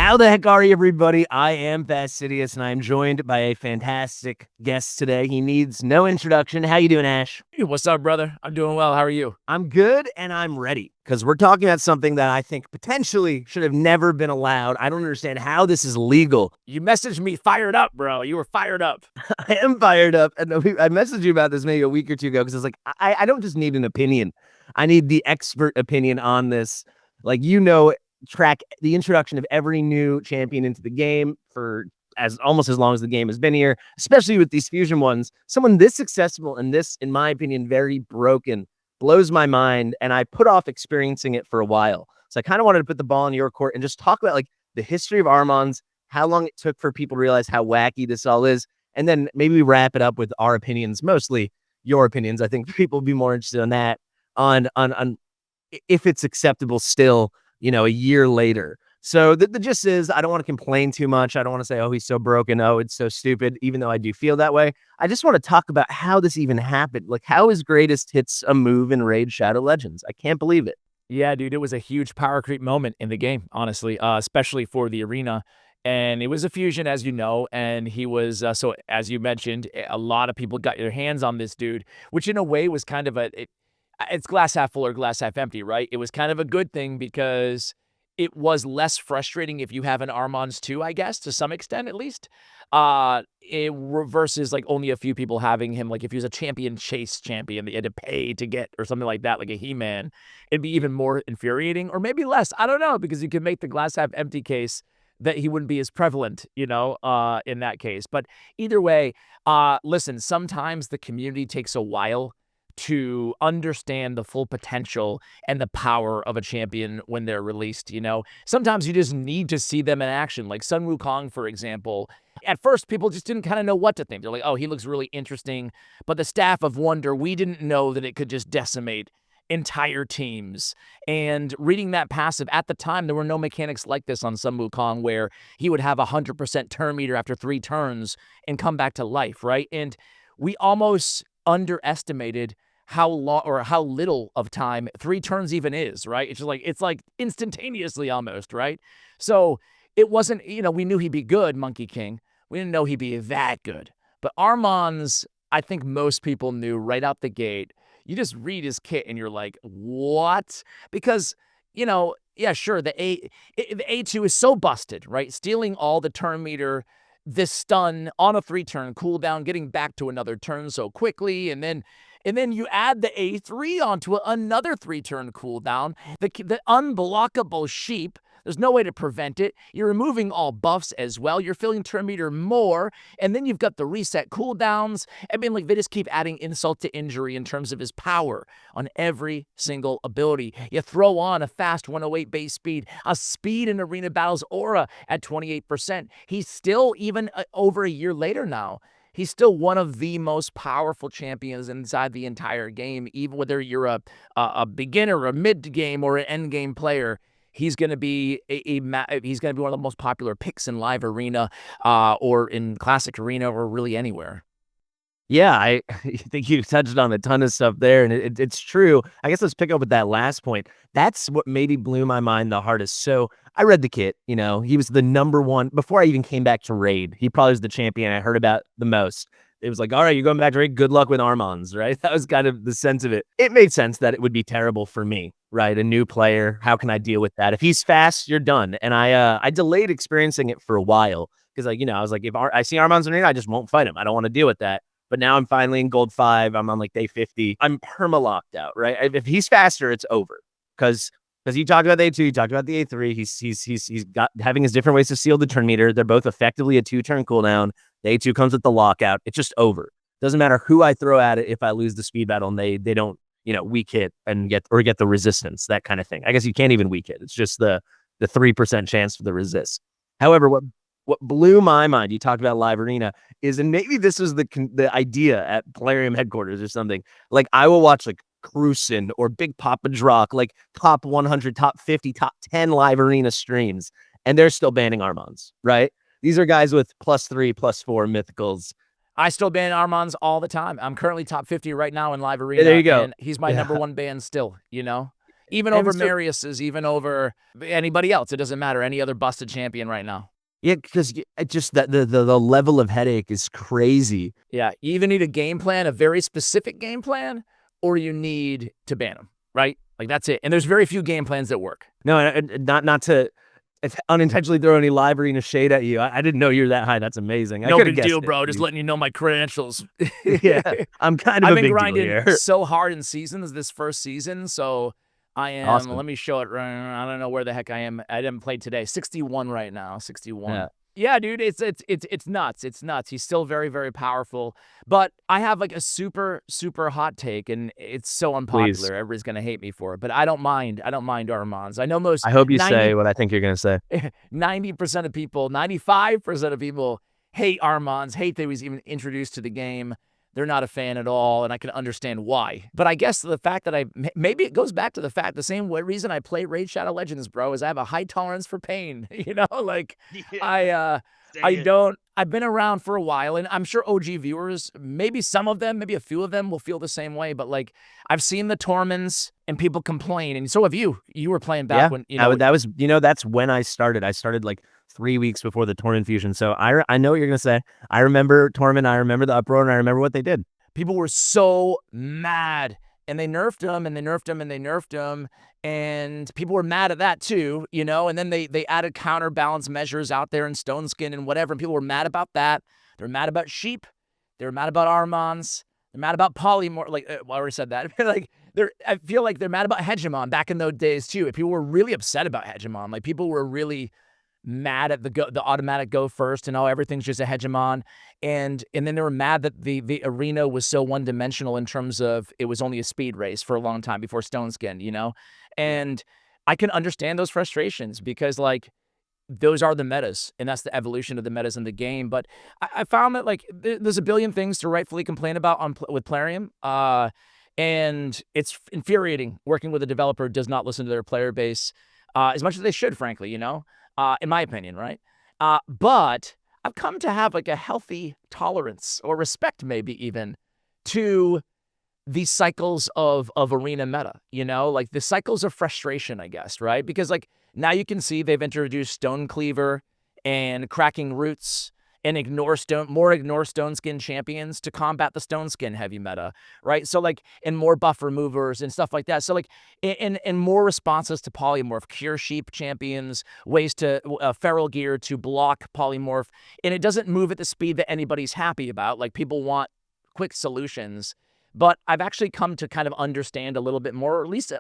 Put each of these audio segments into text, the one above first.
How the heck are you, everybody? I am Fastidious, and I'm joined by a fantastic guest today. He needs no introduction. How you doing, Ash? Hey, what's up, brother? I'm doing well. How are you? I'm good, and I'm ready, because we're talking about something that I think potentially should have never been allowed. I don't understand how this is legal. You messaged me fired up, bro. You were fired up. I am fired up, and I messaged you about this maybe a week or two ago, because I was like, I don't just need an opinion. I need the expert opinion on this. Like, track the introduction of every new champion into the game for almost as long as the game has been here, especially with these fusion ones. Someone this successful and this, in my opinion, very broken blows my mind, and I put off experiencing it for a while. So I kind of wanted to put the ball in your court and just talk about like the history of Armanz, how long it took for people to realize how wacky this all is, and then maybe we wrap it up with our opinions, mostly your opinions. I think people would be more interested in that, on if it's acceptable still, a year later. So the gist is, I don't want to complain too much. I don't want to say, oh, he's so broken. Oh, it's so stupid, even though I do feel that way. I just want to talk about how this even happened. Like, how his greatest hits a move in Raid Shadow Legends. I can't believe it. Yeah, dude, it was a huge power creep moment in the game, honestly, especially for the arena. And it was a fusion, as you know, and he was, so as you mentioned, a lot of people got their hands on this dude, which in a way was kind of it's glass half full or glass half empty, right? It was kind of a good thing because it was less frustrating if you have an Armanz too, I guess, to some extent at least. Versus like only a few people having him. Like if he was a chase champion that you had to pay to get or something like that, like a He-Man, it'd be even more infuriating, or maybe less. I don't know, because you could make the glass half empty case that he wouldn't be as prevalent, in that case. But either way, listen, sometimes the community takes a while to understand the full potential and the power of a champion when they're released. Sometimes you just need to see them in action. Like Sun Wukong, for example. At first, people just didn't kind of know what to think. They're like, oh, he looks really interesting. But the Staff of Wonder, we didn't know that it could just decimate entire teams. And reading that passive, at the time, there were no mechanics like this on Sun Wukong, where he would have 100% turn meter after 3 turns and come back to life, right? And we almost underestimated how long or how little of time 3 turns even is, right? It's like instantaneously almost, right? So it wasn't, we knew he'd be good, Monkey King. We didn't know he'd be that good. But Armanz, I think most people knew right out the gate. You just read his kit and you're like, what? Because, yeah, sure, the A2 is so busted, right? Stealing all the turn meter, this stun on a 3-turn cooldown, getting back to another turn so quickly, and then you add the A3 onto another 3-turn cooldown, the unblockable sheep. There's no way to prevent it. You're removing all buffs as well. You're filling turn meter more, and then you've got the reset cooldowns. I mean, like, they just keep adding insult to injury in terms of his power on every single ability. You throw on a fast 108 base speed, a speed in arena battles aura at 28%. He's still, even over a year later now, he's still one of the most powerful champions inside the entire game. Even whether you're a beginner, a mid-game, or an end-game player, he's going to be he's going to be one of the most popular picks in live arena, or in classic arena, or really anywhere. Yeah, I think you touched on a ton of stuff there, and it's true. I guess let's pick up with that last point. That's what maybe blew my mind the hardest. So I read the kit, he was the number one, before I even came back to Raid. He probably was the champion I heard about the most. It was like, all right, you're going back to Raid, good luck with Armanz, right? That was kind of the sense of it. It made sense that it would be terrible for me, right? A new player, how can I deal with that? If he's fast, you're done. And I delayed experiencing it for a while, because I was like, if I see Armanz in Raid, I just won't fight him. I don't want to deal with that. But now I'm finally in gold 5. I'm on like day 50. I'm perma-locked out, right? If he's faster, it's over. Because you talked about the A2, you talked about the A3. He's got having his different ways to seal the turn meter. They're both effectively a 2-turn cooldown. The A2 comes with the lockout. It's just over. Doesn't matter who I throw at it if I lose the speed battle and they don't, weak hit and get the resistance, that kind of thing. I guess you can't even weak hit. It's just the 3% chance for the resist. However, what blew my mind, you talked about live arena, is, and maybe this was the idea at Plarium headquarters or something, like I will watch like Cruisin or Big Papa Drock, like top 100, top 50, top 10 live arena streams, and they're still banning Armanz, right? These are guys with +3, +4 mythicals. I still ban Armanz all the time. I'm currently top 50 right now in live arena. There you go. And he's my number 1 ban still, Even over Marius's, even over anybody else. It doesn't matter. Any other busted champion right now. Yeah, because just that the level of headache is crazy. Yeah, you either need a game plan, a very specific game plan, or you need to ban them, right? Like, that's it. And there's very few game plans that work. No, not to unintentionally throw any live arena shade at you. I didn't know you were that high. That's amazing. No big deal, bro. Just letting you know my credentials. Yeah, I'm kind of a big deal here. I've been grinding so hard in seasons this first season, so I am. Awesome. Let me show it. I don't know where the heck I am. I didn't play today. 61 right now. 61. Yeah, dude, it's nuts. It's nuts. He's still very, very powerful. But I have like a super, super hot take, and it's so unpopular. Please. Everybody's gonna hate me for it, but I don't mind. I don't mind Armanz. I know most. I hope you say what I think you're gonna say. 90% of people, 95% of people hate Armanz. Hate that he was even introduced to the game. They're not a fan at all, and I can understand why. But I guess the fact that maybe it goes back to the fact, the same reason I play Raid Shadow Legends, bro, is I have a high tolerance for pain. You know, like, yeah, I've been around for a while, and I'm sure OG viewers, maybe some of them, maybe a few of them will feel the same way, but like, I've seen the Torments and people complain, and so have you. You were playing back when, you know. That was, that's when I started. I started like 3 weeks before the Torment fusion. So I know what you're going to say. I remember Torment, I remember the uproar, and I remember what they did. People were so mad, and they nerfed them, and they nerfed them, and they nerfed them, and people were mad at that too, you know, and then they added counterbalance measures out there in Stone Skin and whatever, and people were mad about that. They were mad about Sheep. They were mad about Armanz. They're mad about Polymorph. Like, well, I already said that. Like, I feel like they're mad about Hegemon back in those days too. People were really upset about Hegemon. Like, people were really mad at the automatic go first and everything's just a Hegemon, and then they were mad that the arena was so one-dimensional in terms of it was only a speed race for a long time before Stone Skin, you know. And I can understand those frustrations because, like, those are the metas, and that's the evolution of the metas in the game. But I found that, like, there's a billion things to rightfully complain about with Plarium, and it's infuriating working with a developer who does not listen to their player base as much as they should, frankly, you know. In my opinion, right? But I've come to have like a healthy tolerance or respect, maybe even, to these cycles of arena meta, you know, like the cycles of frustration, I guess, right? Because like now you can see they've introduced Stone Cleaver and Cracking Roots and ignore Stone Skin champions to combat the Stone Skin heavy meta, right? So like, and more buff removers and stuff like that. So like, and more responses to polymorph, cure Sheep champions, ways to feral gear to block polymorph, and it doesn't move at the speed that anybody's happy about. Like, people want quick solutions, but I've actually come to kind of understand a little bit more, or at least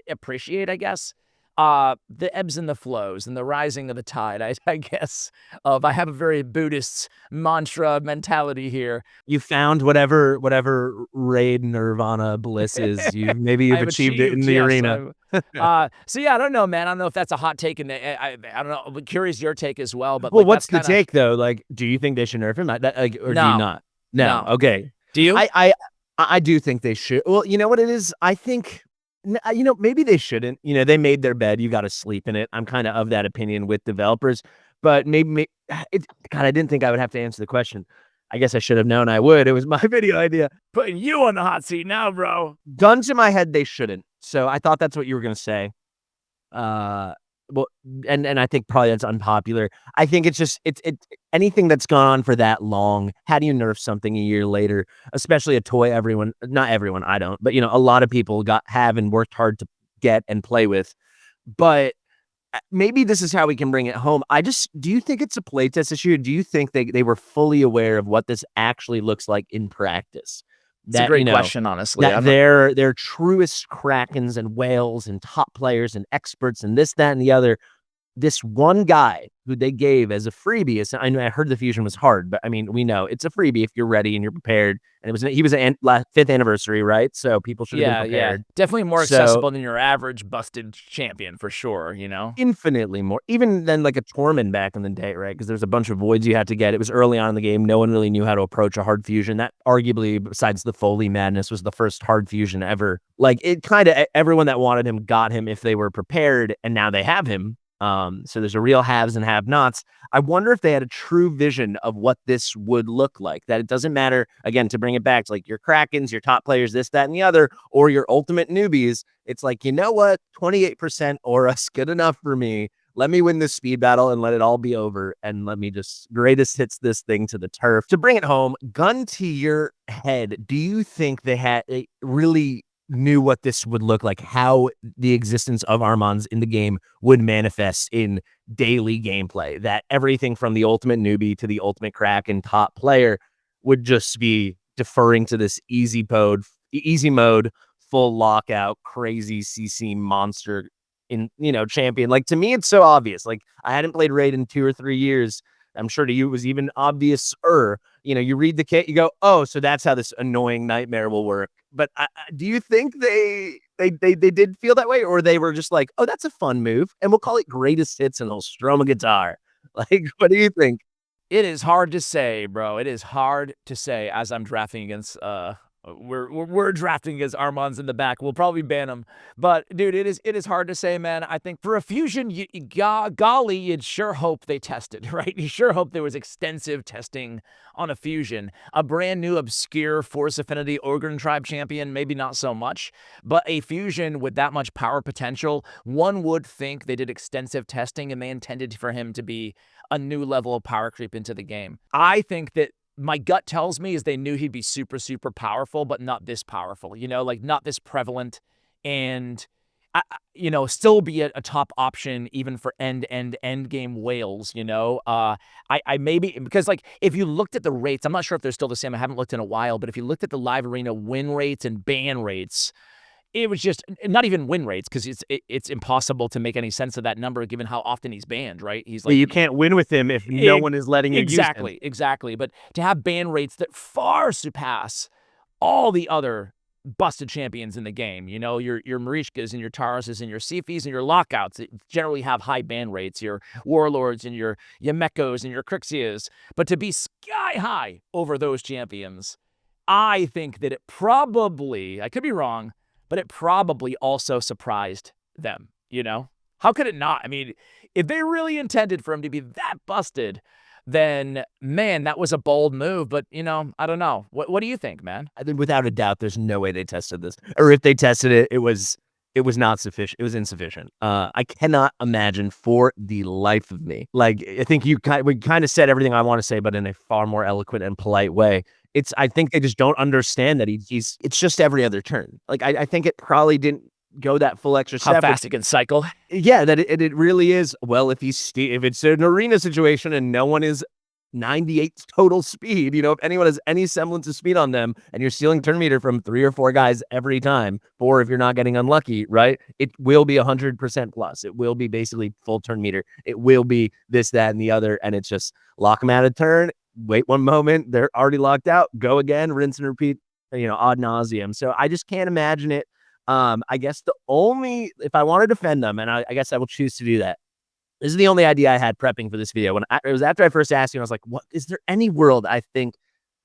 appreciate, I guess, the ebbs and the flows and the rising of the tide, I guess. I have a very Buddhist mantra mentality here. You found whatever raid nirvana bliss is. Maybe you've achieved it in the arena. So yeah, I don't know, man. I don't know if that's a hot take, and I don't know. I'm curious your take as well. But well, like, what's the take though? Like, do you think they should nerf him, or do you not? No. Okay. Do you? I do think they should. Well, you know what it is? I think, you know, maybe they shouldn't. You know, they made their bed. You got to sleep in it. I'm kind of that opinion with developers. But God, I didn't think I would have to answer the question. I guess I should have known I would. It was my video idea. Putting you on the hot seat now, bro. Gun to my head, they shouldn't. So I thought that's what you were going to say. Well, and I think probably that's unpopular. I think it's just anything that's gone on for that long. How do you nerf something a year later, especially a toy not everyone, I don't, but you know, a lot of people have and worked hard to get and play with. But maybe this is how we can bring it home. Do you think it's a playtest issue? Do you think they were fully aware of what this actually looks like in practice? That's a great question, honestly. That they're truest Krakens and whales and top players and experts and this, that, and the other. This one guy who they gave as a freebie. I know I heard the fusion was hard, but I mean, we know it's a freebie if you're ready and you're prepared. And he was an 5th anniversary, right? So people should have been prepared. Yeah, definitely more accessible than your average busted champion for sure. You know, infinitely more, even than like a Tormund back in the day, right? Because there's a bunch of voids you had to get. It was early on in the game. No one really knew how to approach a hard fusion. That arguably, besides the Foley madness, was the first hard fusion ever. Like, it kind of everyone that wanted him got him if they were prepared, and now they have him. So there's a real haves and have-nots. I wonder if they had a true vision of what this would look like, that it doesn't matter, again, to bring it back to like your Krakens, your top players, this, that, and the other, or your ultimate newbies. It's like, you know what? 28% Aura's good enough for me. Let me win this speed battle and let it all be over. And let me just greatest hits this thing to the turf. To bring it home, gun to your head, do you think they really knew what this would look like, how the existence of Armanz in the game would manifest in daily gameplay, that everything from the ultimate newbie to the ultimate crack and top player would just be deferring to this easy mode, full lockout, crazy CC monster champion. Like, to me, it's so obvious. Like, I hadn't played Raid in 2 or 3 years. I'm sure to you it was even obvious-er. You read the kit, you go, oh, so that's how this annoying nightmare will work. But do you think they did feel that way, or they were just like, oh, that's a fun move, and we'll call it greatest hits, and he'll strum a guitar? Like, what do you think? It is hard to say, bro. It is hard to say as I'm drafting against we're drafting against Armanz in the back. We'll probably ban him. But dude, it is hard to say, man. I think for a fusion, golly, you'd sure hope they tested, right? You sure hope there was extensive testing on a fusion. A brand new obscure Force Affinity Organ Tribe champion, maybe not so much, but a fusion with that much power potential, one would think they did extensive testing and they intended for him to be a new level of power creep into the game. I think that my gut tells me is they knew he'd be super, super powerful, but not this powerful, like not this prevalent, and, still be a top option even for end game whales, I maybe, because like, if you looked at the rates, I'm not sure if they're still the same. I haven't looked in a while, but if you looked at the live arena win rates and ban rates, it was just not even win rates, because it's impossible to make any sense of that number given how often he's banned, right? He's like, you can't win with him if no one is letting you use him. Exactly. But to have ban rates that far surpass all the other busted champions in the game, your Marishkas and your Tarases and your Sifis and your lockouts that generally have high ban rates, your Warlords and your Yamekos and your Crixias, but to be sky high over those champions, I think that it probably, I could be wrong, but it probably also surprised them, How could it not? I mean, if they really intended for him to be that busted, then, man, that was a bold move. But, I don't know. What do you think, man? I think without a doubt, there's no way they tested this. Or if they tested it, it was not sufficient. It was insufficient. I cannot imagine for the life of me. Like, I think we kind of said everything I want to say, but in a far more eloquent and polite way. I think they just don't understand that it's just every other turn. Like, I think it probably didn't go that full extra step. How fast it can cycle. Yeah, that it really is. Well, if it's an arena situation and no one is 98 total speed, if anyone has any semblance of speed on them and you're stealing turn meter from 3 or 4 guys every time, or if you're not getting unlucky, right? It will be 100% plus. It will be basically full turn meter. It will be this, that, and the other. And it's just lock them out of turn. Wait one moment, they're already locked out, go again, rinse and repeat, ad nauseum. So I just can't imagine it. I guess if I want to defend them, and I guess I will choose to do that. This is the only idea I had prepping for this video. It was after I first asked you, I was like, what, is there any world I think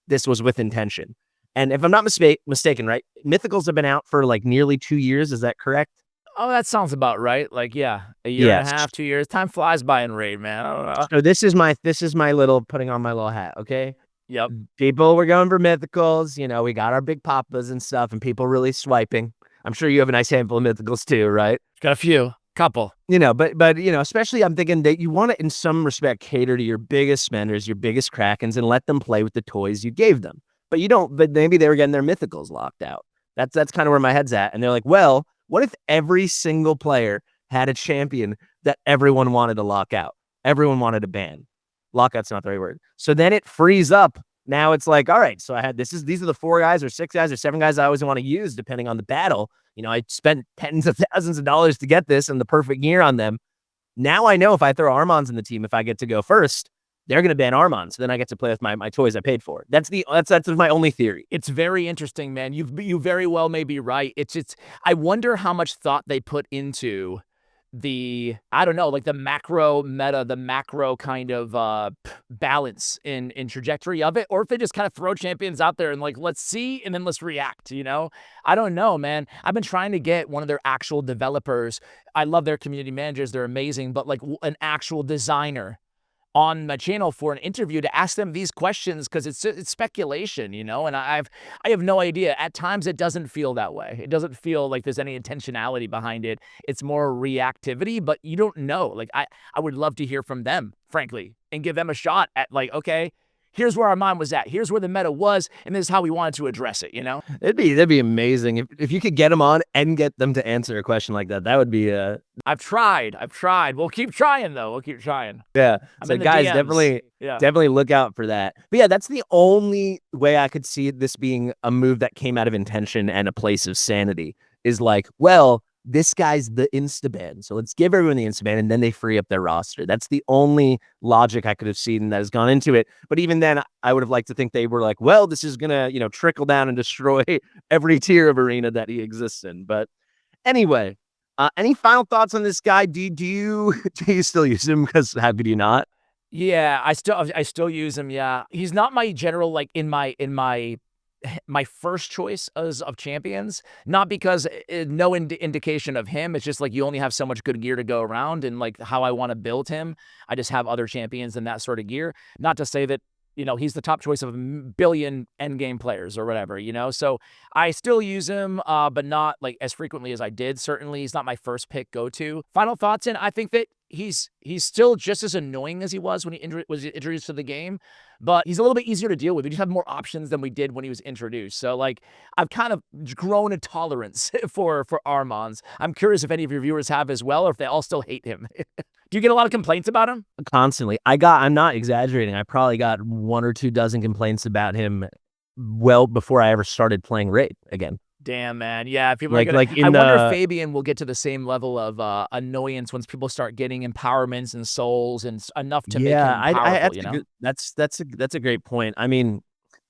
this was with intention? And if I'm not mistaken, right, Mythicals have been out for like nearly 2 years. Is that correct? Oh, that sounds about right. Like, yeah, a year and a half, 2 years. Time flies by in Raid, man. I don't know. So this is my little putting on my little hat, okay? Yep. People were going for Mythicals. We got our big papas and stuff, and people really swiping. I'm sure you have a nice handful of Mythicals too, right? Got a few. Couple. But especially I'm thinking that you want to, in some respect, cater to your biggest spenders, your biggest Krakens, and let them play with the toys you gave them. But you don't, but maybe they were getting their Mythicals locked out. That's kind of where my head's at. And they're like, well, what if every single player had a champion that everyone wanted to lock out? Everyone wanted to ban. Lockout's not the right word. So then it frees up. Now it's like, all right, so these are the 4 guys or 6 guys or 7 guys I always want to use depending on the battle. I spent tens of thousands of dollars to get this and the perfect gear on them. Now I know if I throw Armanz in the team, if I get to go first, they're going to ban Armanz. So then I get to play with my toys I paid for. That's my only theory. It's very interesting, man. You very well may be right. I wonder how much thought they put into I don't know, like the macro meta, the macro kind of balance in trajectory of it, or if they just kind of throw champions out there and like, let's see, and then let's react, you know? I don't know, man. I've been trying to get one of their actual developers. I love their community managers. They're amazing, but like an actual designer on my channel for an interview to ask them these questions, because it's speculation, you know, and I have no idea. At times it doesn't feel that way. It doesn't feel like there's any intentionality behind it. It's more reactivity, but you don't know. Like I would love to hear from them, frankly, and give them a shot at like, okay, here's where our mind was at. Here's where the meta was, and this is how we wanted to address it, you know? That'd be amazing if you could get them on and get them to answer a question like that. That would be I've tried. We'll keep trying though. We'll keep trying. yeah. I'm So in the guys, DMs. definitely look out for that. But yeah, that's the only way I could see this being a move that came out of intention and a place of sanity, is like, well, this guy's the instaban, so let's give everyone the instaban, and then they free up their roster. That's the only logic I could have seen that has gone into it. But even then, I would have liked to think they were like, well, this is gonna, you know, trickle down and destroy every tier of arena that he exists in. But anyway, any final thoughts on this guy? Do you do you still use him? Because how could you not? Yeah, I still use him. Yeah, he's not my general, like in my first choice of champions, not because no indication of him. It's just like you only have so much good gear to go around, and like how I want to build him, I just have other champions in that sort of gear. Not to say that, you know, he's the top choice of a billion endgame players or whatever, you know? So I still use him, but not like as frequently as I did. Certainly he's not my first pick go-to. Final thoughts, and I think that he's still just as annoying as he was when he was introduced to the game, but he's a little bit easier to deal with. We just have more options than we did when he was introduced. So like, I've kind of grown a tolerance for Armanz. I'm curious if any of your viewers have as well, or if they all still hate him. Do you get a lot of complaints about him? Constantly. I'm not exaggerating. I probably got 1 or 2 dozen complaints about him well before I ever started playing Raid again. Damn, man. Yeah, people are Like gonna. like I in wonder if the Fabian will get to the same level of annoyance once people start getting empowerments and souls and enough to make him powerful. You know, that's a great point. I mean,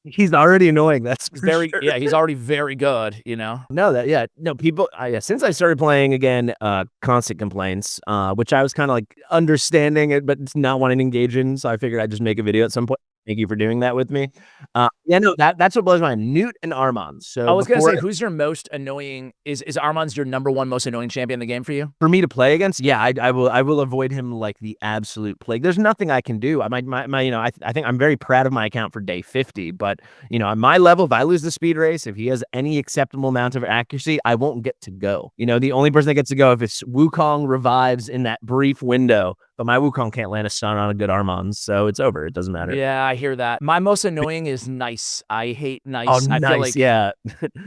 he's already annoying. That's for very sure. yeah. He's already very good. You know. No, people. Since I started playing again, constant complaints, which I was kind of like understanding it, but not wanting to engage in. So I figured I'd just make a video at some point. Thank you for doing that with me. Yeah, no, that's what blows my mind. Newt and Armanz. So I was gonna say, who's your most annoying? Is Armanz your #1 most annoying champion in the game for you? for me to play against, yeah, I will avoid him like the absolute plague. There's nothing I can do. My you know, I think I'm very proud of my account for day 50, but you know, on my level, if I lose the speed race, if he has any acceptable amount of accuracy, I won't get to go. You know, the only person that gets to go if it's Wukong revives in that brief window, but my Wukong can't land a stun on a good Armanz, so it's over. It doesn't matter. Yeah, I hear that. My most annoying is Nice. I hate Nice. Oh, I nice. feel like Yeah.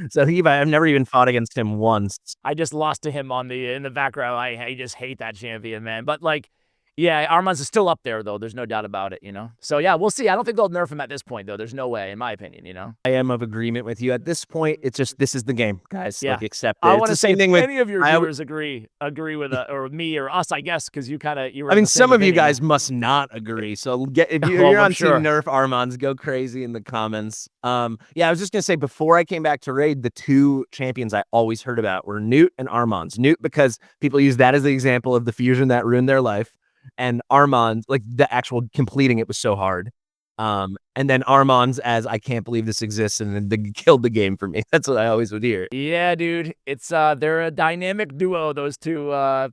So I've never even fought against him once. I just lost to him in the background. I just hate that champion, man. But like, yeah, Armanz is still up there though. There's no doubt about it, you know. So yeah, we'll see. I don't think they'll nerf him at this point though. There's no way, in my opinion, you know. I am of agreement with you. At this point, it's just this is the game, guys. Yeah. Like, accept it. I It's want the to say same if thing with any of your I viewers agree with or me or us, I guess, because you were. I of mean, the same some of you opinion. guys must not agree. So if Oh, you're I'm on sure. Team Nerf Armanz, go crazy in the comments. Yeah, I was just gonna say before I came back to Raid, the 2 champions I always heard about were Newt and Armanz. Newt because people use that as the example of the fusion that ruined their life, and Armanz, like the actual completing it was so hard. And then Armanz as I can't believe this exists, and then they killed the game for me. That's what I always would hear. Yeah, dude. It's they're a dynamic duo, those two. I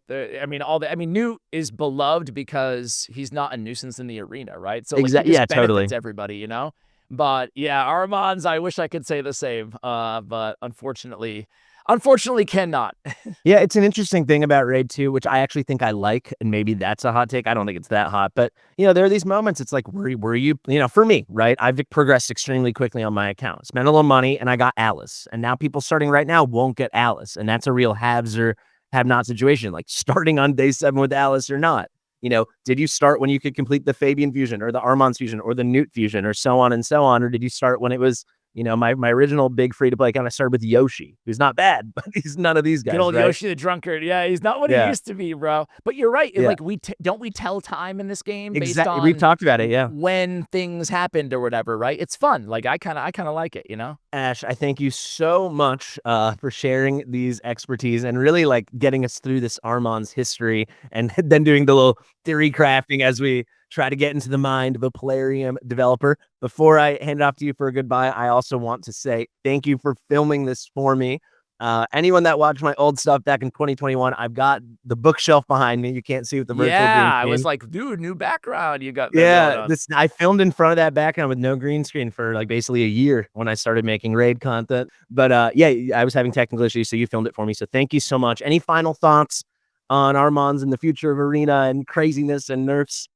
mean, Newt is beloved because he's not a nuisance in the arena, right? So like, Exactly. he just Yeah, totally. benefits everybody, you know? But yeah, Armanz, I wish I could say the same. But unfortunately cannot. Yeah, it's an interesting thing about Raid 2, which I actually think I like, and maybe that's a hot take. I don't think it's that hot, but you know, there are these moments. It's like, were you, you know, for me, right? I've progressed extremely quickly on my account, spent a little money, and I got Alice. And now people starting right now won't get Alice, and that's a real haves or have not situation. Like starting on day 7 with Alice or not. You know, did you start when you could complete the Fabian fusion or the Armanz fusion or the Newt fusion or so on and so on, or did you start when it was, You know, my original big free-to-play account, I started with Yoshi, who's not bad, but he's none of these guys, Good old right? Yoshi the drunkard. Yeah, he's not what he Yeah. used to be, bro. But you're right. Yeah. Like don't we tell time in this game based Exactly. We've on talked about it, yeah. when things happened or whatever, right? It's fun. Like I kind of like it, you know? Ash, I thank you so much for sharing these expertise and really like getting us through this Armanz history and then doing the little theory crafting as we try to get into the mind of a Polarium developer. Before I hand it off to you for a goodbye, I also want to say thank you for filming this for me. Anyone that watched my old stuff back in 2021, I've got the bookshelf behind me. You can't see with the virtual green Yeah, I screen. was like, dude, new background you got there going Yeah, on. I filmed in front of that background with no green screen for like basically a year when I started making raid content. But yeah, I was having technical issues, so you filmed it for me. So thank you so much. Any final thoughts on Armanz and the future of Arena and craziness and nerfs?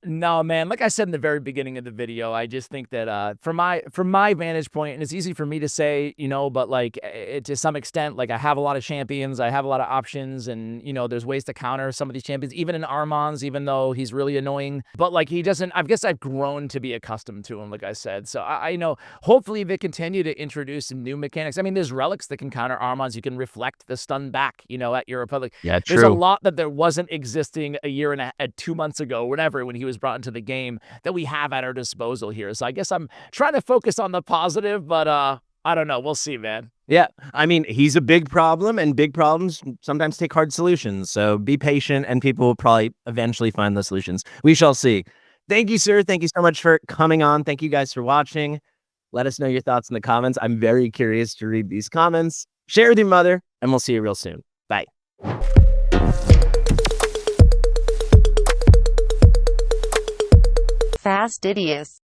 No, man. Like I said in the very beginning of the video, I just think that from my vantage point, and it's easy for me to say, you know, but like to some extent, like I have a lot of champions, I have a lot of options, and you know, there's ways to counter some of these champions, even in Armanz, even though he's really annoying. But like he doesn't. I guess I've grown to be accustomed to him, like I said. So I know. Hopefully, they continue to introduce some new mechanics. I mean, there's relics that can counter Armanz. You can reflect the stun back, you know, at your Republic. Yeah, There's a true. lot that there wasn't existing a year and 2 months ago, whatever, when he was brought into the game that we have at our disposal here. So I guess I'm trying to focus on the positive, but I don't know. We'll see, man. Yeah, I mean, he's a big problem, and big problems sometimes take hard solutions. So be patient, and people will probably eventually find the solutions. We shall see. Thank you, sir. Thank you so much for coming on. Thank you guys for watching. Let us know your thoughts in the comments. I'm very curious to read these comments. Share with your mother, and we'll see you real soon. Bye. Fastidious.